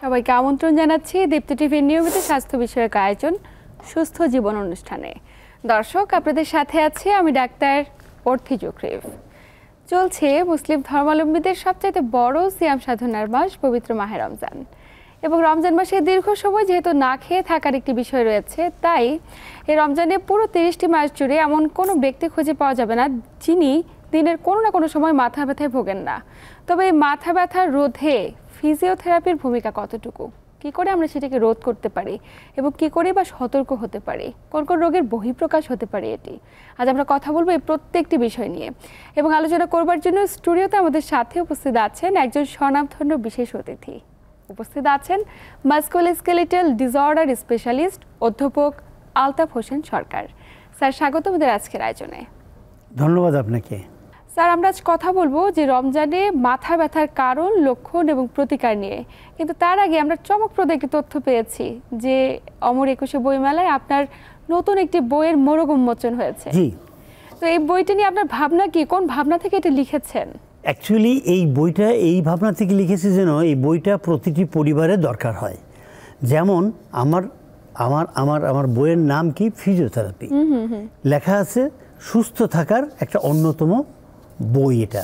সবাইকে আমন্ত্রণ জানাচ্ছি দীপ্তি টিভির নিয়মিত স্বাস্থ্য বিষয়ক আয়োজন সুস্থ জীবন অনুষ্ঠানে। দর্শক, আপনাদের সাথে আছি আমি ডাক্তার অর্থি জুকরিফ। চলছে মুসলিম ধর্মাবলম্বীদের সবচাইতে বড় সিয়াম সাধনার মাস পবিত্র মাহে রমজান, এবং রমজান মাসে দীর্ঘ সময় যেহেতু না খেয়ে থাকার একটি বিষয় রয়েছে, তাই এই রমজানে পুরো 30টি মাস জুড়ে এমন কোনো ব্যক্তি খুঁজে পাওয়া যাবে না যিনি দিনের কোনো না কোনো সময় মাথা ব্যথায় ভোগেন না। তবে এই মাথা ব্যথা রোধে ফিজিওথেরাপির ভূমিকা কতটুকু, কি করে আমরা সেটাকে রোধ করতে পারি এবং কি করে বা সতর্ক হতে পারি, কোন কোন রোগের বহিঃপ্রকাশ হতে পারে, এটি আজ আমরা কথা বলবো এই প্রত্যেকটি বিষয় নিয়ে। এবং আলোচনা করবার জন্য স্টুডিওতে আমাদের সাথে উপস্থিত আছেন একজন স্বনামধন্য বিশেষ অতিথি। উপস্থিত আছেন মাস্কুলোস্কেলেটাল ডিসঅর্ডার স্পেশালিস্ট অধ্যাপক আলতাফ হোসেন সরকার। স্যার, স্বাগত আমাদের আজকের আয়োজনে। ধন্যবাদ আপনাকে। স্যার, আমরা আজ কথা বলবো যে রমজানে মাথা ব্যথার কারণ, লক্ষণ এবং প্রতিকার নিয়ে। কিন্তু তার আগে আমরা চমকপ্রদ একটি তথ্য পেয়েছি যে অমর 21শে বইমেলায় আপনার নতুন একটি বইয়ের মোড়ক উন্মোচন হয়েছে। জি। তো এই বইটি নিয়ে আপনার ভাবনা কি, কোন ভাবনা থেকে এটা লিখেছেন? অ্যাকচুয়ালি এই বইটা এই ভাবনা থেকে লিখেছি যেন এই বইটা প্রতিটি পরিবারের দরকার হয়। যেমন আমার আমার আমার আমার বইয়ের নাম কি, ফিজিওথেরাপি। লেখা আছে সুস্থ থাকার একটা অন্যতম বই। এটা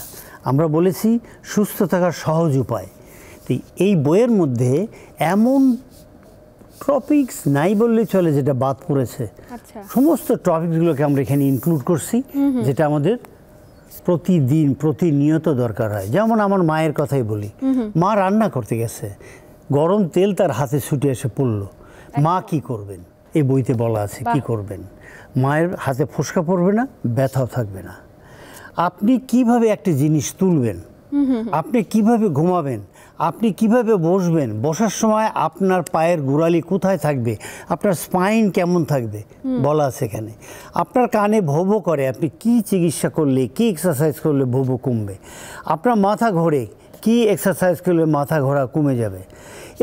আমরা বলেছি সুস্থ থাকার সহজ উপায়। তো এই বইয়ের মধ্যে এমন টপিকস নাই বললে চলে যেটা বাদ পড়েছে। সমস্ত টপিকসগুলোকে আমরা এখানে ইনক্লুড করছি, যেটা আমাদের প্রতিদিন প্রতিনিয়ত দরকার হয়। যেমন আমার মায়ের কথাই বলি, মা রান্না করতে গেছে, গরম তেল তার হাতে ছুটে এসে পড়লো, মা কি করবেন? এই বইতে বলা আছে কি করবেন। মায়ের হাতে ফোসকা পড়বে না, ব্যথাও থাকবে না। আপনি কিভাবে একটা জিনিস তুলবেন, আপনি কিভাবে ঘুমাবেন, আপনি কিভাবে বসবেন, বসার সময় আপনার পায়ের গোড়ালি কোথায় থাকবে, আপনার স্পাইন কেমন থাকবে বলা আছে এখানে। আপনার কানে ভোবো করে, আপনি কি চিকিৎসা করলে, কি এক্সারসাইজ করলে ভোবো কমবে, আপনার মাথা ঘোরে, কি এক্সারসাইজ করলে মাথা ঘোরা কমে যাবে।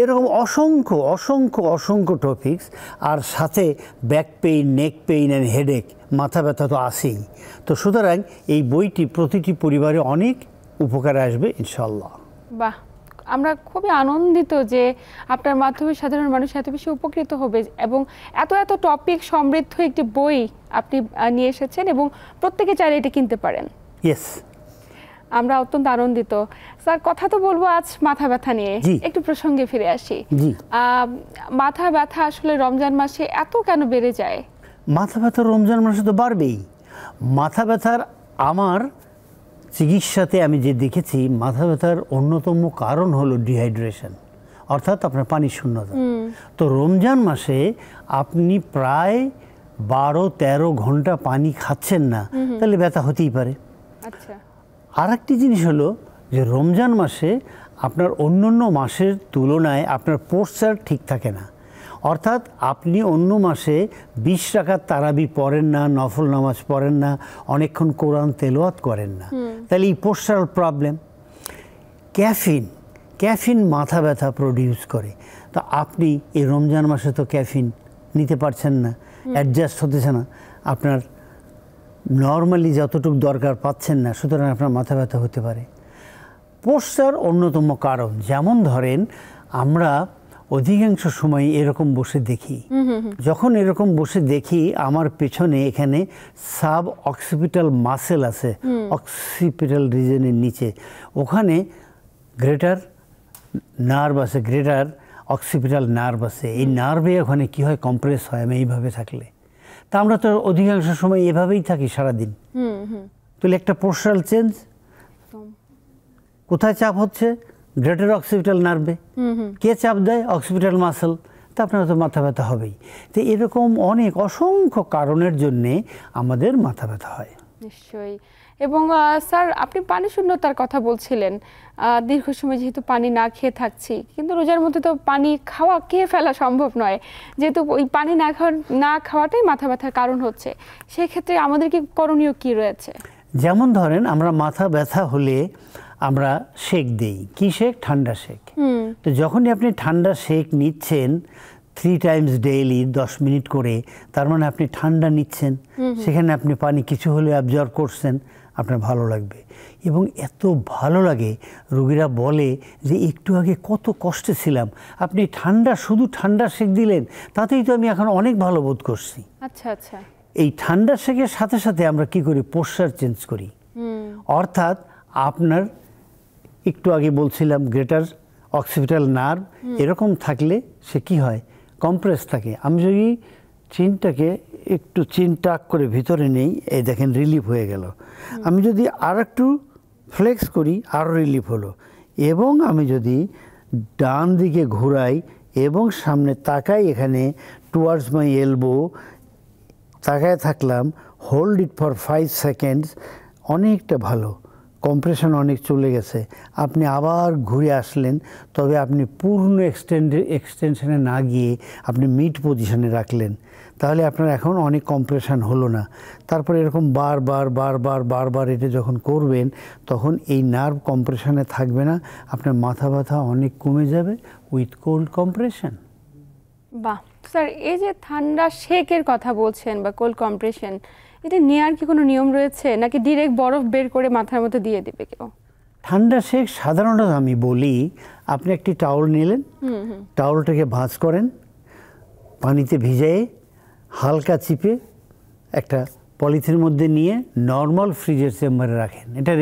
এরকম অসংখ্য অসংখ্য অসংখ্য টপিকস। আর সাথে back pain, neck pain and headache, মাথা ব্যথা তো আসেই। তো সুতরাং এই বইটি প্রতিটি পরিবারে অনেক উপকারে আসবে ইনশাল্লাহ। বাহ, আমরা খুবই আনন্দিত যে আপনার মাধ্যমে সাধারণ মানুষ এত বেশি উপকৃত হবে এবং এত এত টপিক সমৃদ্ধ একটি বই আপনি নিয়ে এসেছেন এবং প্রত্যেকে চাইলে এটা কিনতে পারেন। ইয়েস, আমরা অত্যন্ত আনন্দিত। স্যার, কথা তো বলবো আজ মাথা ব্যথা নিয়ে, একটু প্রসঙ্গে ফিরে আসি। মাথা ব্যথা আসলে রমজান মাসে এত কেন বেড়ে যায়? মাথা ব্যথা রমজান মাসে তো বাড়বেই। মাথা ব্যথার আমার চিকিৎসাতে আমি যে দেখেছি, মাথা ব্যথার অন্যতম কারণ হলো ডিহাইড্রেশন, অর্থাৎ আপনার পানি শূন্যতা। তো রমজান মাসে আপনি প্রায় 12-13 ঘন্টা পানি খাচ্ছেন না, তাহলে ব্যথা হতেই পারে। আচ্ছা। আর একটি জিনিস হলো যে রমজান মাসে আপনার অন্য অন্য মাসের তুলনায় আপনার পোস্টার ঠিক থাকে না। অর্থাৎ আপনি অন্য মাসে 20 রাকাত তারাবি পড়েন না, নফল নামাজ পড়েন না, অনেকক্ষণ কোরআন তেলাওয়াত করেন না, তাহলে এই পোস্টারাল প্রবলেম। ক্যাফিন মাথা ব্যথা প্রডিউস করে। তো আপনি এই রমজান মাসে তো ক্যাফিন নিতে পারছেন না, অ্যাডজাস্ট হতেছে না, আপনার নর্মালি যতটুকু দরকার পাচ্ছেন না, সুতরাং আপনার মাথা ব্যথা হতে পারে। পোস্টার অন্যতম কারণ। যেমন ধরেন, আমরা অধিকাংশ সময় এরকম বসে দেখি, যখন এরকম বসে দেখি আমার পেছনে এখানে সাব অক্সিপিটাল মাসেল আছে, অক্সিপিটাল রিজনের নিচে, ওখানে গ্রেটার নার্ভ আছে, গ্রেটার অক্সিপিটাল নার্ভ আছে। এই নার্ভে ওখানে কী হয়, কম্প্রেস হয় আমি এইভাবে থাকলে। তা আমরা তো অধিকাংশ সময় এভাবেই থাকি সারাদিন। তাহলে একটা পোস্টারাল চেঞ্জ, কোথায় চাপ হচ্ছে? Greater occipital নার্ভে। কে চাপ দেয়? Occipital muscle. তা আপনার তো মাথা ব্যথা হবেই। তো এরকম অনেক অসংখ্য কারণের জন্যে আমাদের মাথা ব্যথা হয়। নিশ্চয়ই। এবং স্যার, আপনি পানি শূন্যতার কথা বলছিলেন। দীর্ঘ সময় যেহেতু পানি না খেয়ে থাকছি, কিন্তু রোজার মধ্যে তো পানি খেয়ে ফেলা সম্ভব নয়, যেহেতু ওই পানি না খাওয়াটাই মাথা ব্যথার কারণ হচ্ছে। সেক্ষেত্রে আমাদের কি করণীয় কি রয়েছে? যেমন ধরেন, আমরা মাথা ব্যথা হলে আমরা শেক দিই। কি শেক? ঠান্ডা শেক। তো যখনই আপনি ঠান্ডা শেক নিচ্ছেন, 3 টাইমস ডেইলি 10 মিনিট করে, তার মানে আপনি ঠান্ডা নিচ্ছেন, সেখানে আপনি পানি কিছু হলে অ্যাবজর্ব করছেন, আপনার ভালো লাগবে। এবং এত ভালো লাগে, রোগীরা বলে যে একটু আগে কত কষ্টে ছিলাম, আপনি শুধু ঠান্ডা সেক দিলেন, তাতেই তো আমি এখন অনেক ভালো বোধ করছি। আচ্ছা আচ্ছা। এই ঠান্ডা সেকের সাথে সাথে আমরা কি করি, পোশ্চার চেঞ্জ করি। অর্থাৎ আপনার একটু আগে বলছিলাম গ্রেটার অক্সিপিটাল নার্ভ এরকম থাকলে সে কি হয়, কম্প্রেস থাকে। আমি যদি চিনটাকে একটু টাক করে ভিতরে নেই, এই দেখেন রিলিফ হয়ে গেল। আমি যদি আর একটু ফ্লেক্স করি, আরও রিলিফ হলো। এবং আমি যদি ডান দিকে ঘুরাই এবং সামনে তাকাই, এখানে টুয়ার্ডস মাই এলবো তাকায় থাকলাম, হোল্ড ইট ফর 5 সেকেন্ডস, অনেকটা ভালো, কম্প্রেশন অনেক চলে গেছে। আপনি আবার ঘুরে আসলেন, তবে আপনি পূর্ণ এক্সটেনশনে না গিয়ে আপনি মিড পজিশনে রাখলেন, তাহলে আপনার এখন অনেক কম্প্রেশন হলো না। তারপরে এরকম বারবার এটা যখন করবেন, তখন এই নার্ভ কম্প্রেশনে থাকবে না, আপনার মাথা ব্যথা অনেক কমে যাবে উইথ কোল্ড কম্প্রেশন। বাহ স্যার, এই যে ঠান্ডা শেকের কথা বলছেন বা কোল্ড কম্প্রেশন, এটা নেওয়ার কি কোনো নিয়ম রয়েছে, নাকি ডিরেক্ট বরফ বের করে মাথার মধ্যে দিয়ে দিবে কেউ? ঠান্ডা শেক সাধারণত আমি বলি, আপনি একটি টাওয়াল নিলেন, টাওয়ালটাকে ভাঁজ করেন, পানিতে ভিজিয়ে হালকা চিপে একটা পলিথিনের মধ্যে নিয়ে নর্মাল ফ্রিজের চেম্বারে রাখেন। এটা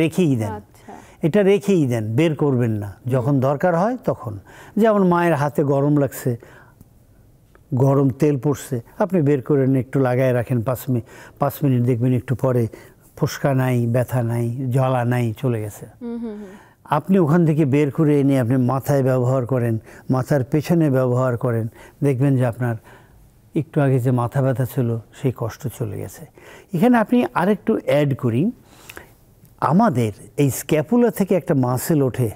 রেখেই দেন, বের করবেন না। যখন দরকার হয় তখন, যেমন মায়ের হাতে গরম লাগছে, গরম তেল পড়ছে, আপনি বের করে একটু লাগায় রাখেন 5 মিনিট, দেখবেন একটু পরে ফুসকা নাই, ব্যথা নাই, জ্বালা নাই, চলে গেছে। আপনি ওখান থেকে বের করে এনে আপনি মাথায় ব্যবহার করেন, মাথার পেছনে ব্যবহার করেন, দেখবেন যে আপনার একটু আগে যে মাথা ব্যথা ছিল সেই কষ্ট চলে গেছে। এখানে আপনি আরেকটু অ্যাড করি, আমাদের এই স্ক্যাপুলা থেকে একটা মাসেল ওঠে,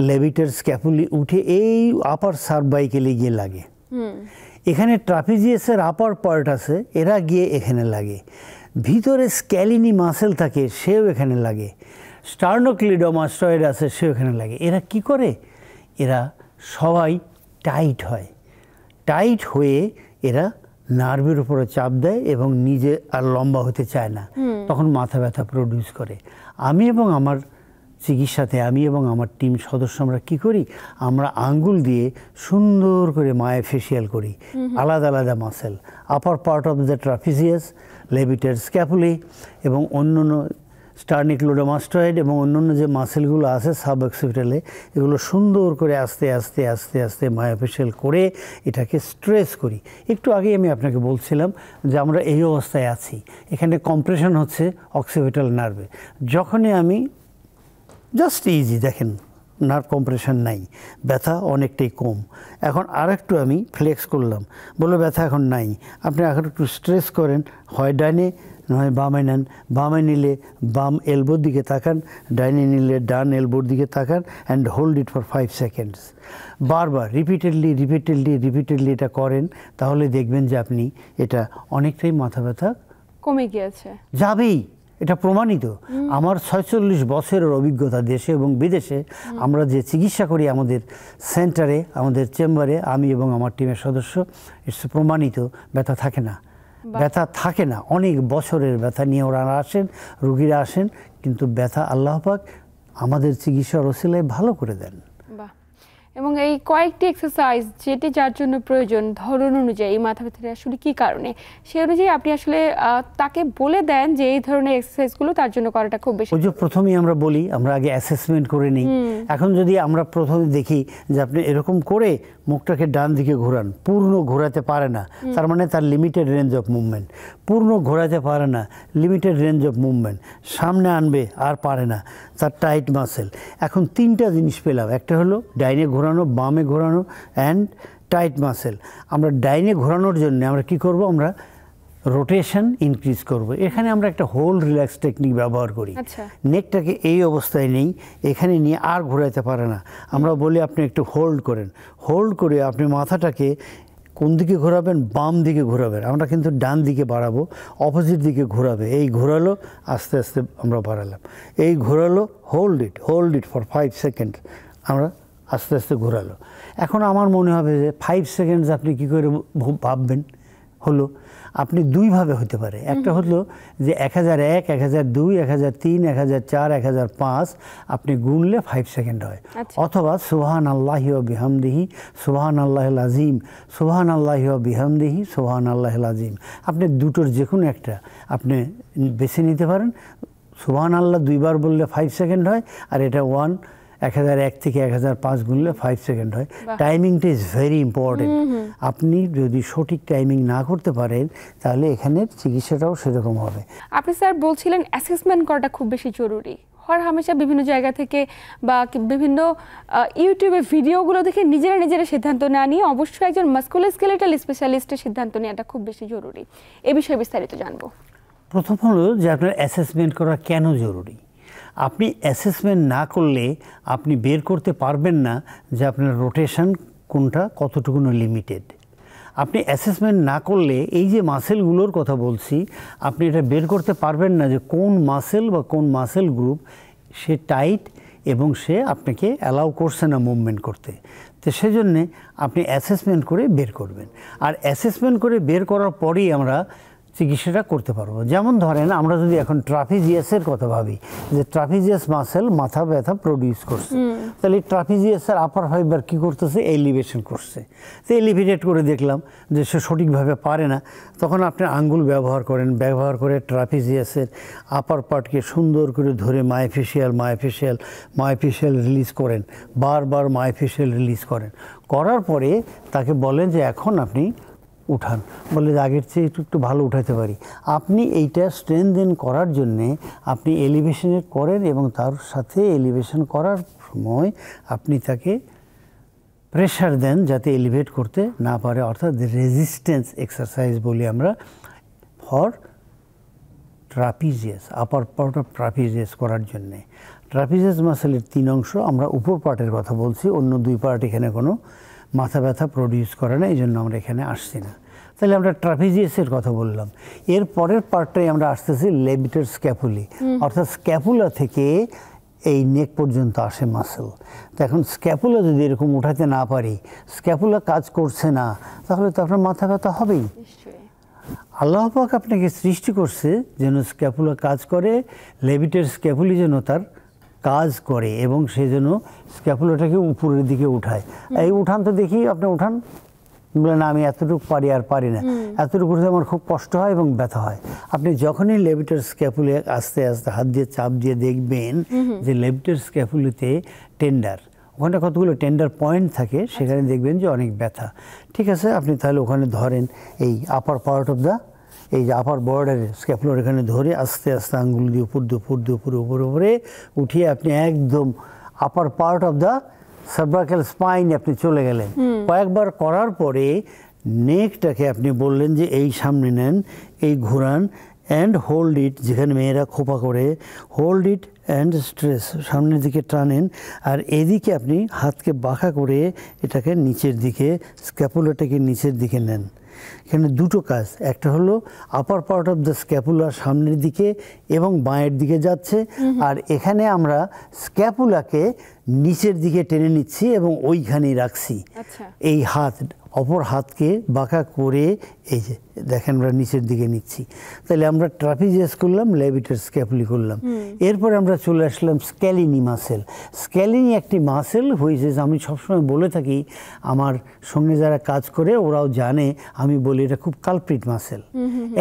লেভিটার স্ক্যাপুলি উঠে এই আপার সার্ভাইকেলে গিয়ে লাগে। এখানে ট্রাপিজিয়াসের আপার পার্ট আছে, এরা গিয়ে এখানে লাগে। ভিতরে স্ক্যালিনি মাসেল থাকে, সেও এখানে লাগে। স্টার্নোক্লিডোমাস্টয়েড আছে, সেও এখানে লাগে। এরা কি করে, এরা সবাই টাইট হয়, টাইট হয়ে এরা নার্ভের উপরে চাপ দেয় এবং নিজে আর লম্বা হতে চায় না, তখন মাথা ব্যথা প্রডিউস করে। আমি এবং আমার চিকিৎসাতে, আমি এবং আমার টিম সদস্য আমরা কী করি, আমরা আঙ্গুল দিয়ে সুন্দর করে মায়োফেশিয়াল করি, আলাদা আলাদা muscle, upper part of the trapezius, levator scapulae এবং অন্যান্য স্টার্নিক্লোডোমাস্টয়েড এবং অন্যান্য যে মাসেলগুলো আছে সাব অক্সিপিটালে, এগুলো সুন্দর করে আস্তে আস্তে আস্তে আস্তে মায়োফেশিয়াল করে এটাকে স্ট্রেস করি। একটু আগেই আমি আপনাকে বলছিলাম যে আমরা এই অবস্থায় আছি, এখানে কম্প্রেশন হচ্ছে অক্সিপিটাল নার্ভে। যখনই আমি জাস্ট ইজি, দেখেন নার্ভ কম্প্রেশন নাই, ব্যথা অনেকটাই কম। এখন আরেকটু আমি ফ্লেক্স করলাম, বলে ব্যথা এখন নাই, আপনি এখন একটু স্ট্রেস করেন, হয় ডাইনে নয় বামে নেন, বামে নিলে বাম এলবোর দিকে তাকান, ডাইনে নিলে ডান এলবোর দিকে তাকান, and hold it for 5 seconds. বারবার রিপিটেডলি এটা করেন, তাহলে দেখবেন যে আপনি এটা অনেকটাই মাথা ব্যথা কমে গিয়েছে, যাবেই। এটা প্রমাণিত। আমার 46 বছরের অভিজ্ঞতা, দেশে এবং বিদেশে আমরা যে চিকিৎসা করি আমাদের সেন্টারে, আমাদের চেম্বারে, আমি এবং আমার টিমের সদস্য, ইটস প্রমাণিত, ব্যথা থাকে না। অনেক বছরের ব্যথা নিয়ে ওরা আসেন, রোগীরা আসেন, কিন্তু ব্যথা আল্লাহ পাক আমাদের চিকিৎসার ওসিলায় ভালো করে দেন। এবং এই কয়েকটি এক্সারসাইজ যেটি যার জন্য প্রয়োজন, ধরন অনুযায়ী এই মাথা ব্যথাটা আসলে কী কারণে, সেই অনুযায়ী আপনি আসলে তাকে বলে দেন যে এই ধরনের এক্সারসাইজগুলো তার জন্য করাটা খুব বেশি। ওই যে প্রথমেই আমরা বলি, আমরা আগে অ্যাসেসমেন্ট করে নিই। এখন যদি আমরা প্রথমে দেখি যে আপনি এরকম করে মুখটাকে ডান দিকে ঘোরান, পূর্ণ ঘোরাতে পারে না, তার মানে তার লিমিটেড রেঞ্জ অফ মুভমেন্ট, পূর্ণ ঘোরাতে পারে না, লিমিটেড রেঞ্জ অফ মুভমেন্ট, সামনে আনবে আর পারে না, তার টাইট মাসেল। এখন 3টা জিনিস পেলাম, একটা হলো ডাইনে ঘোরানো, বামে ঘোরানো অ্যান্ড টাইট মাসেল। আমরা ডাইনে ঘোরানোর জন্য আমরা কি করব, আমরা রোটেশন ইনক্রিজ করব। এখানে আমরা একটা হোল্ড রিল্যাক্স টেকনিক ব্যবহার করি। নেকটাকে এই অবস্থায় নেই, এখানে নিয়ে আর ঘোরাতে পারে না, আমরা বলি আপনি একটু হোল্ড করেন, হোল্ড করে আপনি মাথাটাকে কোন দিকে ঘোরাবেন, বাম দিকে ঘোরাবেন, আমরা কিন্তু ডান দিকে বাড়াবো, অপোজিট দিকে ঘোরাবে। এই ঘোরালো, আস্তে আস্তে আমরা বাড়ালাম, এই ঘোরালো, হোল্ড ইট ফর 5 সেকেন্ড, আমরা আস্তে আস্তে ঘোরালো। এখন আমার মনে হবে যে 5 সেকেন্ডস আপনি কী করে ভাববেন হলো, আপনি দুইভাবে হতে পারে। একটা হলো যে 1001, 1002, 1003, 1004, 1005 আপনি গুনলে 5 সেকেন্ড হয়। অথবা সুবহান আল্লাহি ওয়া বিহামদিহি সুবহান আল্লাহিল আযীম, সুবহান আল্লাহি ওয়া বিহামদিহি সুবহান আল্লাহিল আযীম। আপনি দুটোর যে কোনো একটা আপনি বেছে নিতে পারেন। সুবহান আল্লাহ 2 বার বললে 5 সেকেন্ড হয়, আর এটা 1001 থেকে 1005 গুনলে 5 সেকেন্ড হয়। টাইমিংটা ইজ ভেরি ইম্পর্টেন্ট। আপনি যদি সঠিক টাইমিং না করতে পারেন তাহলে এখানের চিকিৎসাটাও সেরকম হবে। আপনি স্যার বলছিলেন অ্যাসেসমেন্ট করাটা খুব বেশি জরুরি। হর হামেশা বিভিন্ন জায়গা থেকে বা বিভিন্ন ইউটিউবে ভিডিওগুলো দেখে নিজেরা সিদ্ধান্ত না নিয়ে অবশ্যই একজন মাস্কুলোস্কেলেটাল স্পেশালিস্টের সিদ্ধান্ত নেওয়াটা খুব বেশি জরুরি। এ বিষয়ে বিস্তারিত জানবো। প্রথম হলো যে আপনার অ্যাসেসমেন্ট করা কেন জরুরি। আপনি অ্যাসেসমেন্ট না করলে আপনি বের করতে পারবেন না যে আপনার রোটেশন কোনটা কতটুকু লিমিটেড। আপনি অ্যাসেসমেন্ট না করলে এই যে মাসেলগুলোর কথা বলছি, আপনি এটা বের করতে পারবেন না যে কোন মাসেল বা কোন মাসেল গ্রুপ সে টাইট এবং সে আপনাকে অ্যালাউ করছে না মুভমেন্ট করতে। তো সেজন্যে আপনি অ্যাসেসমেন্ট করে বের করবেন, আর অ্যাসেসমেন্ট করে বের করার পরেই আমরা চিকিৎসাটা করতে পারবো। যেমন ধরেন আমরা যদি এখন ট্রাপিজিয়াসের কথা ভাবি, যে ট্রাপিজিয়াস মাসেল মাথা ব্যথা প্রডিউস করছে, তাহলে ট্রাপিজিয়াসের আপার ফাইবার কী করতেছে, এলিভেশন করছে। তো এলিভেটেড করে দেখলাম যে সে সঠিকভাবে পারে না, তখন আপনি আঙ্গুল ব্যবহার করে ট্রাপিজিয়াসের আপার পার্টকে সুন্দর করে ধরে মায়োফেশিয়াল রিলিজ করেন, বারবার মায়োফেশিয়াল রিলিজ করার পরে তাকে বলেন যে এখন আপনি উঠান, বলে যে আগের চেয়ে একটু ভালো উঠাতে পারি। আপনি এইটা স্ট্রেনথেন করার জন্যে আপনি এলিভেশনে করেন, এবং তার সাথে এলিভেশন করার সময় আপনি তাকে প্রেশার দেন যাতে এলিভেট করতে না পারে, অর্থাৎ রেজিস্ট্যান্স এক্সারসাইজ বলি আমরা for trapezius, upper part of trapezius করার জন্যে। ট্রাপিজিয়াস মাসেলের 3 অংশ, আমরা উপর পার্টের কথা বলছি, অন্য 2 পার্ট এখানে কোনো মাথা ব্যথা প্রডিউস করে না, এই জন্য আমরা এখানে আসছি না। তাহলে আমরা ট্রাপিজিয়াসের কথা বললাম। এর পরের পার্টটাই আমরা আসতেছি লেবিটার স্ক্যাপুলি, অর্থাৎ স্ক্যাপুলা থেকে এই নেক পর্যন্ত আসে মাসেল। তো এখন স্ক্যাপুলা যদি এরকম উঠাতে না পারি, স্ক্যাপুলা কাজ করছে না, তাহলে তো আপনার মাথা ব্যথা হবেই। আল্লাহ পাক আপনাকে সৃষ্টি করছে যেন স্ক্যাপুলা কাজ করে, লেবিটার স্ক্যাপুলি যেন তার কাজ করে এবং সে যেন স্ক্যাপুলাটাকে উপরের দিকে উঠায়। এই উঠান তো দেখি, আপনি উঠান, বলে না আমি এতটুকু পারি আর পারি না, এতটুকু উঠতে আমার খুব কষ্ট হয় এবং ব্যথা হয়। আপনি যখনই লেবিটার স্ক্যাপুলে আস্তে আস্তে হাত দিয়ে চাপ দিয়ে দেখবেন যে লেবিটার স্ক্যাপুলিতে টেন্ডার, ওখানে কতগুলো টেন্ডার পয়েন্ট থাকে, সেখানে দেখবেন যে অনেক ব্যথা। ঠিক আছে, আপনি তাহলে ওখানে ধরেন এই আপার পার্ট অফ দ্য, এই যে আপার বর্ডারে স্ক্যাপুলার এখানে ধরে আস্তে আস্তে আঙ্গুল দিয়ে উপরে উঠিয়ে আপনি একদম আপার part of the cervical spine আপনি চলে গেলেন। কয়েকবার করার পরে নেকটাকে আপনি বললেন যে এই সামনে নেন, এই ঘোরান অ্যান্ড হোল্ড ইট, যেখানে মেয়েরা খোপা করে হোল্ড ইট অ্যান্ড স্ট্রেস, সামনের দিকে টানেন, আর এদিকে আপনি হাতকে বাঁকা করে এটাকে নিচের দিকে, স্ক্যাপুলাটাকে নিচের দিকে নেন। এখানে 2টো কাজ, একটা হলো আপার পার্ট অফ দ্য স্ক্যাপুলা সামনের দিকে এবং বাঁয়ের দিকে যাচ্ছে, আর এখানে আমরা স্ক্যাপুলাকে নিচের দিকে টেনে নিচ্ছি এবং ওইখানেই রাখছি। এই হাত অপর হাতকে বাঁকা করে এই যে দেখেন আমরা নিচের দিকে নিচ্ছি। তাহলে আমরা ট্রাপিজিয়াস করলাম, লেবিটার স্ক্যাপুলি করলাম। এরপরে আমরা চলে আসলাম স্ক্যালিনি মাসেল। স্ক্যালিনি একটি মাসেল হয়েছে, আমি সবসময় বলে থাকি, আমার সঙ্গে যারা কাজ করে ওরাও জানে, আমি বলি এটা খুব কালপ্রিট মাসেল।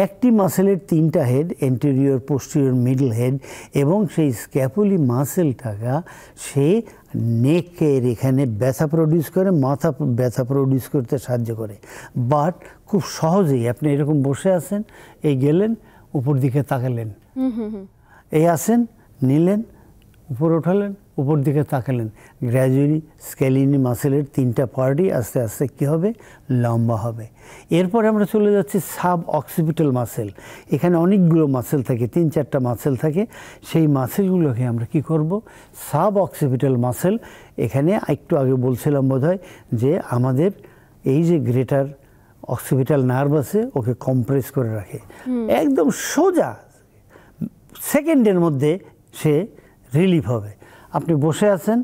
একটি মাসেলের 3টা head, anterior, posterior, middle head, এবং সেই স্ক্যাপুলি মাসেলটাকা সে নেকের এখানে ব্যথা প্রডিউস করে, মাথা ব্যথা প্রডিউস করতে সাহায্য করে। বাট খুব সহজেই আপনি এরকম বসে আছেন, এই গেলেন উপর দিকে তাকালেন, এই আসেন নিলেন, উপরে উঠালেন, উপর দিকে তাকালেন, গ্র্যাজুয়ালি স্ক্যালিনি মাসেলের 3টা পার্টই আস্তে আস্তে কী হবে, লম্বা হবে। এরপরে আমরা চলে যাচ্ছি সাব অক্সিপিটাল মাসেল। এখানে অনেকগুলো মাসেল থাকে, 3-4টা মাসেল থাকে। সেই মাসেলগুলোকে আমরা কি করব, সাব অক্সিপিটাল মাসেল। এখানে একটু আগে বলছিলাম বোধহয় যে আমাদের এই যে গ্রেটার অক্সিপিটাল নার্ভ আছে, ওকে কম্প্রেস করে রাখে, একদম সোজা সেকেন্ডের মধ্যে সে রিলিফ হবে। আপনি বসে আছেন,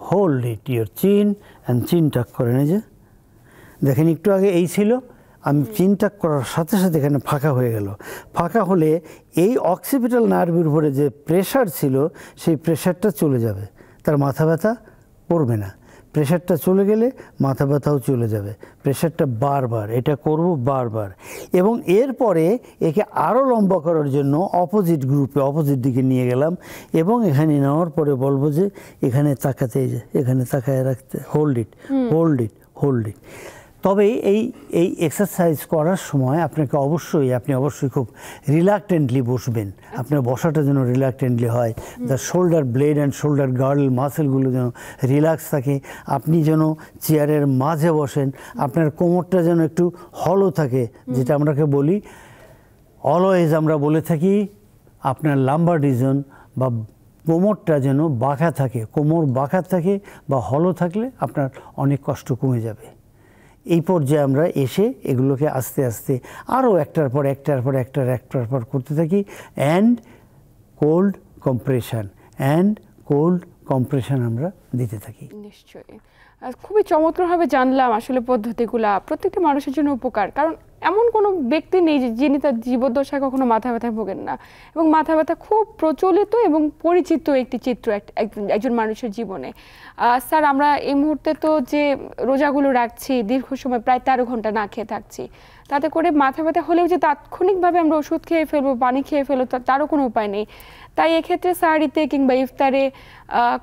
হোল্ড ইট ইউর চিন অ্যান্ড চিন টাক করেন। এই যে দেখেন একটু আগে এই ছিল, আমি চিন টাক করার সাথে সাথে এখানে ফাঁকা হয়ে গেল। ফাঁকা হলে এই অক্সিপিটাল নার্ভের উপরে যে প্রেশার ছিল সেই প্রেশারটা চলে যাবে, তার মাথা ব্যথা করবে না। প্রেশারটা চলে গেলে মাথা ব্যথাও চলে যাবে। প্রেশারটা বারবার এটা করব বারবার, এবং এরপরে একে আরও লম্বা করার জন্য অপোজিট গ্রুপে অপোজিট দিকে নিয়ে গেলাম, এবং এখানে নেওয়ার পরে বলবো যে এখানে তাকাতে, এখানে তাকায় রাখতে, hold it hold it hold it. তবে এই এক্সারসাইজ করার সময় আপনাকে আপনি অবশ্যই খুব রিল্যাক্টেন্টলি বসবেন। আপনার বসাটা যেন রিল্যাক্টেন্টলি হয়, the shoulder blade and shoulder girdle মাসেলগুলো যেন রিল্যাক্স থাকে। আপনি যেন চেয়ারের মাঝে বসেন, আপনার কোমরটা যেন একটু হলো থাকে, যেটা আমরাকে বলি অলওয়েজ আমরা বলে থাকি আপনার লাম্বার রিজন বা কোমরটা যেন বাঁকা থাকে। কোমর বাঁকা থাকে বা হলো থাকলে আপনার অনেক কষ্ট কমে যাবে। এই পর্যায়ে আমরা এসে এগুলোকে আস্তে আস্তে আরও একটার পর করতে থাকি। অ্যান্ড কোল্ড কম্প্রেশন আমরা দিতে থাকি। নিশ্চয়ই, খুবই চমৎকারভাবে জানলাম আসলে পদ্ধতিগুলা প্রত্যেকটা মানুষের জন্য উপকার। কারণ এমন কোনো ব্যক্তি নেই যিনি তার জীবদ্দশায় কখনো মাথা ব্যথায় ভোগেন না, এবং মাথা ব্যথা খুব প্রচলিত এবং পরিচিত একটি চিত্র একজন মানুষের জীবনে। স্যার, আমরা এই মুহূর্তে তো যে রোজাগুলো রাখছি, দীর্ঘ সময় প্রায় 13 ঘন্টা না খেয়ে থাকছি, তাতে করে মাথা ব্যথা হলেও যে তাৎক্ষণিকভাবে আমরা ওষুধ খেয়ে ফেলবো, পানি খেয়ে ফেলবো, তারও কোনো উপায় নেই। তাই এক্ষেত্রে সাহারিতে কিংবা ইফতারে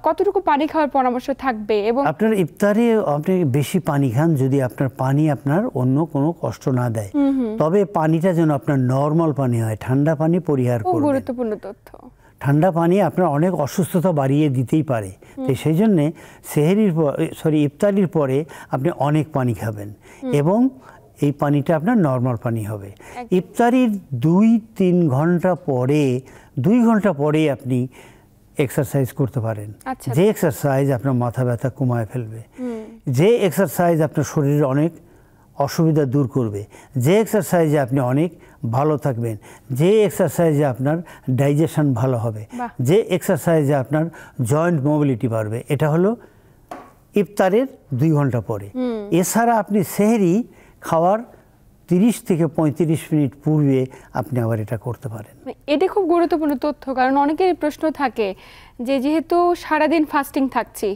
কতটুকু পানি খাওয়ার পরামর্শ থাকবে? এবং আপনার ইফতারে আপনি বেশি পানি খান যদি আপনার পানি আপনার অন্য কোনো কষ্ট না দেয়, তবে পানিটা যেন আপনার নর্মাল পানি হয়, ঠান্ডা পানি পরিহার করবেন। গুরুত্বপূর্ণ তথ্য। ঠান্ডা পানি আপনার অনেক অসুস্থতা বাড়িয়ে দিতেই পারে। তো সেই জন্যে ইফতারির পরে আপনি অনেক পানি খাবেন, এবং এই পানিটা আপনার নর্মাল পানি হবে। ইফতারির 2-3 ঘন্টা পরে 2 ঘন্টা পরে আপনি এক্সারসাইজ করতে পারেন। যে এক্সারসাইজ আপনার মাথা ব্যথা কমায় ফেলবে, যে এক্সারসাইজ আপনার শরীরে অনেক অসুবিধা দূর করবে, যে এক্সারসাইজে আপনি অনেক ভালো থাকবেন, যে এক্সারসাইজে আপনার ডাইজেশন ভালো হবে, যে এক্সারসাইজে আপনার জয়েন্ট মোবিলিটি বাড়বে, এটা হলো ইফতারের 2 ঘন্টা পরে। এছাড়া আপনি সেহরি খাওয়ার 30 থেকে 35 মিনিট পূর্বে আপনি আবার এটা করতে পারেন। এটি খুব গুরুত্বপূর্ণ তথ্য, কারণ অনেকেরই প্রশ্ন থাকে যে যেহেতু সারাদিন ফাস্টিং থাকছি,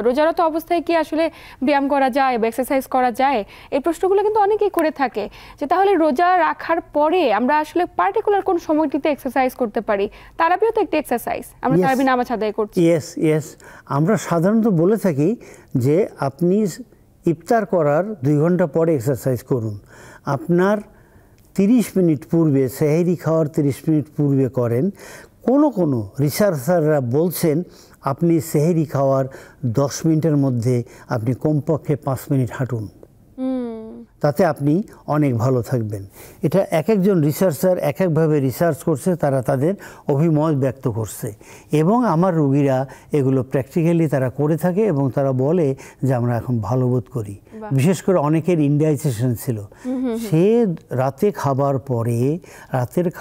রোজারত অবস্থায় কি আসলে ব্যায়াম করা যায় বা এক্সারসাইজ করা যায়? এই প্রশ্নগুলো কিন্তু অনেকেই করে থাকে, যে তাহলে রোজা রাখার পরে আমরা আসলে পার্টিকুলার কোন সময়টিতে এক্সারসাইজ করতে পারি? তারাবিও তো একটি এক্সারসাইজ, আমরা তারাবি নামাজ আদায় করছি। ইয়েস, আমরা সাধারণত বলে থাকি যে আপনি ইফতার করার 2 ঘন্টা পরে এক্সারসাইজ করুন। আপনার 30 মিনিট পূর্বে, সেহরি খাওয়ার 30 মিনিট পূর্বে করেন। কোনো রিসার্চাররা বলছেন আপনি সেহরি খাওয়ার 10 মিনিটের মধ্যে আপনি কমপক্ষে 5 মিনিট হাঁটুন, তাতে আপনি অনেক ভালো থাকবেন। এটা একজন রিসার্চার একভাবে রিসার্চ করছে, তারা তাদের অভিমত ব্যক্ত করছে, এবং আমার রোগীরা এগুলো প্র্যাকটিক্যালি তারা করে থাকে, এবং তারা বলে যে আমরা এখন ভালো বোধ করি। বিশেষ করে অনেকের ইনডাইজেশন ছিল, সে রাতের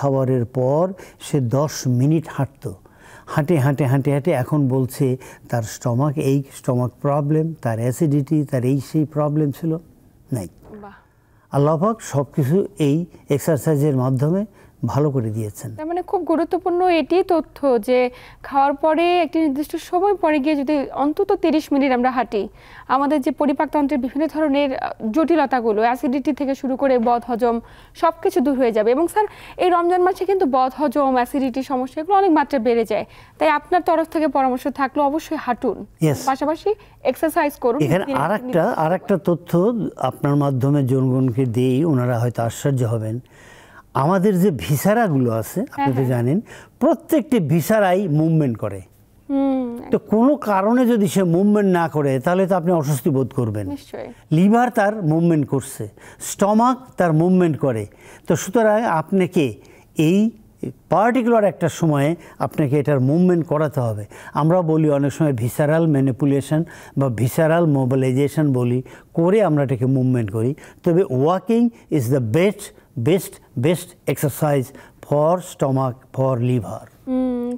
খাবারের পর সে 10 মিনিট হাঁটতো, হাঁটে এখন বলছে তার স্টমাক প্রবলেম, তার অ্যাসিডিটি, তার সেই প্রবলেম ছিল নাই। আল্লাহ পাক সব কিছু এই এক্সারসাইজের মাধ্যমে ভালো করে দিয়েছেন। তার মানে খুব গুরুত্বপূর্ণ এটি তথ্য যে খাওয়ার পরে একটি নির্দিষ্ট সময় পরে গিয়ে যদি অন্তত 30 মিনিট আমরা হাঁটি, আমাদের যে পরিপাকতন্ত্রের বিভিন্ন ধরনের জটিলতাগুলো, অ্যাসিডিটি থেকে শুরু করে বদহজম, সব কিছু দূর হয়ে যাবে। এবং স্যার, এই রমজান মাসে কিন্তু বদহজম, অ্যাসিডিটির সমস্যা এগুলো অনেক মাত্রায় বেড়ে যায়। তাই আপনার তরফ থেকে পরামর্শ থাকলো অবশ্যই হাঁটুন, পাশাপাশি এক্সারসাইজ করুন। এখানে আরেকটা তথ্য আপনার মাধ্যমে জনগণকে দেই, ওনারা হয়তো আশ্চর্য হবেন। আমাদের যে ভিসারাগুলো আছে, আপনি তো জানেন, প্রত্যেকটি ভিসারাই মুভমেন্ট করে। তো কোনো কারণে যদি সে মুভমেন্ট না করে তাহলে তো আপনি অস্বস্তি বোধ করবেন। লিভার তার মুভমেন্ট করছে, স্টমাক তার মুভমেন্ট করে। তো সুতরাং আপনাকে এই পার্টিকুলার একটা সময়ে আপনাকে এটার মুভমেন্ট করাতে হবে। আমরা বলি অনেক সময় ভিসারাল ম্যানিপুলেশন বা ভিসারাল মোবিলাইজেশন বলি, করে আমরা এটাকে মুভমেন্ট করি। তবে walking is the best exercise for stomach, for liver.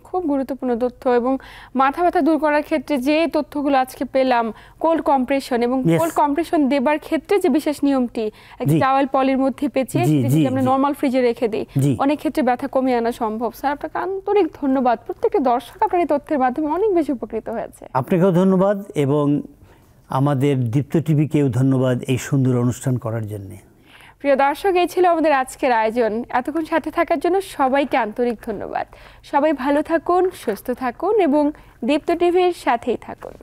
খুব গুরুত্বপূর্ণ তথ্য, এবং মাথা ব্যথা দূর করার ক্ষেত্রে যে তথ্যগুলো আজকে পেলাম, কোল্ড কম্প্রেশন এবং কোল্ড কম্প্রেশন দেবার ক্ষেত্রে যে বিশেষ নিয়মটি, একটা টাওয়েল পলির মধ্যে পেঁচিয়ে যদি আমরা নরমাল ফ্রিজে রেখে দিই, অনেক ক্ষেত্রে ব্যথা কমিয়ে আনা সম্ভব। স্যার, আপনাকে আন্তরিক ধন্যবাদ। প্রত্যেকটা দর্শক আপনার এই তথ্যের মাধ্যমে অনেক বেশি উপকৃত হয়েছে। আপনাকেও ধন্যবাদ এবং আমাদের দীপ্ত টিভিকেও ধন্যবাদ এই সুন্দর অনুষ্ঠান করার জন্য। প্রিয় দর্শক, এই ছিল আমাদের আজকের আয়োজন। এতক্ষণ সাথে থাকার জন্য সবাইকে আন্তরিক ধন্যবাদ। সবাই ভালো থাকুন, সুস্থ থাকুন এবং দীপ্ত টিভির সাথেই থাকুন।